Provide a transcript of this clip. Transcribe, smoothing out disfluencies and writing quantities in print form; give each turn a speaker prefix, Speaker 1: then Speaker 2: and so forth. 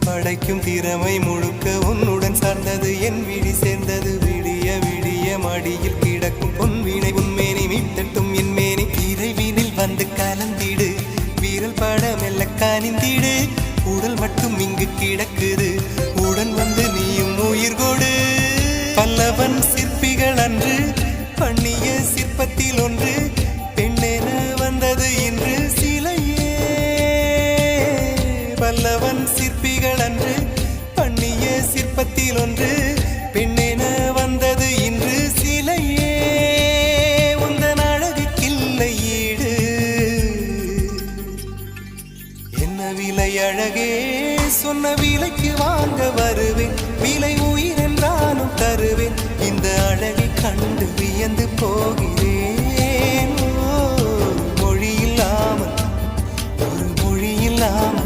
Speaker 1: படைக்கும் திறமை முழுக்க உன்னுடன் சார்ந்தது என் விழி சேர்ந்தது விடிய விடிய மடியில் கிடக்கும் பொன்வினை உன்மேனி மீட்டட்டும் என் மேனி இறைவினில் வந்து கலந்திடு வீரல் பட மெல்ல காணிந்திடு உடல் மட்டும் இங்கு கிடக்குது உடன் வந்து நீயும் உயிர் கொடு பல்லவன் சிற்பிகள் அன்று பண்ணிய சிற்பத்தில் ஒன்று பெண்ணென வந்தது இன்று சிலையே பல்லவன் சிற்பிகள் அன்று பண்ணிய சிற்பத்தில் ஒன்று பெண்ணென வந்தது இன்று சிலையே உந்தன் அழகுக்கில்லை ஈடு என்ன விலை அழகே சொன்ன விலைக்கு வாங்க வருவேன் விலை உயிர் என்றாலும் தருவேன் இந்த அழகை கண்டு வியந்து போகிறேன் மொழி இல்லாமல் ஒரு மொழி இல்லாமல்